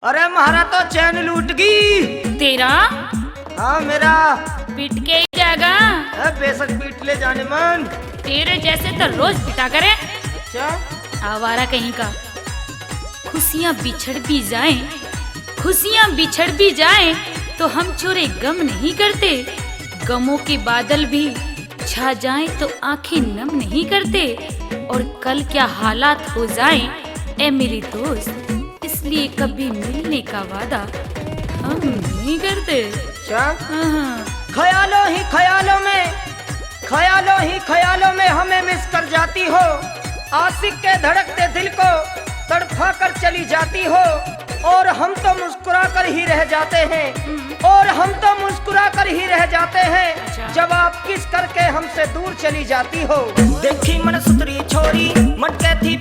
अरे महारा तो चैन लूट गई। तेरा? हाँ मेरा। पिट के ही जाएगा। बेशक पीट ले जाने मन। तेरे जैसे तो रोज पिटा करे। अच्छा आवारा कहीं का। खुशियाँ बिछड़ भी जाएं, खुशियाँ बिछड़ भी जाएं तो हम छोरे गम नहीं करते। गमों के बादल भी छा जाएं तो आंखें नम नहीं करते। और कल क्या हालात हो जाएं ए मेरी दोस्त, इसलिए कभी मिलने का वादा हम नहीं करते। अच्छा हाँ। ख्यालों ही ख्यालों में, ख्यालों ही ख्यालों में हमें मिस कर जाती हो। आशिक के धड़कते दिल को तड़फा कर चली जाती हो। और हम तो मुस्कुरा कर ही रह जाते हैं, और हम तो मुस्कुरा कर ही रह जाते हैं जब आप किस करके हमसे दूर चली जाती हो। देखी मन सुतरी छोरी मटके थी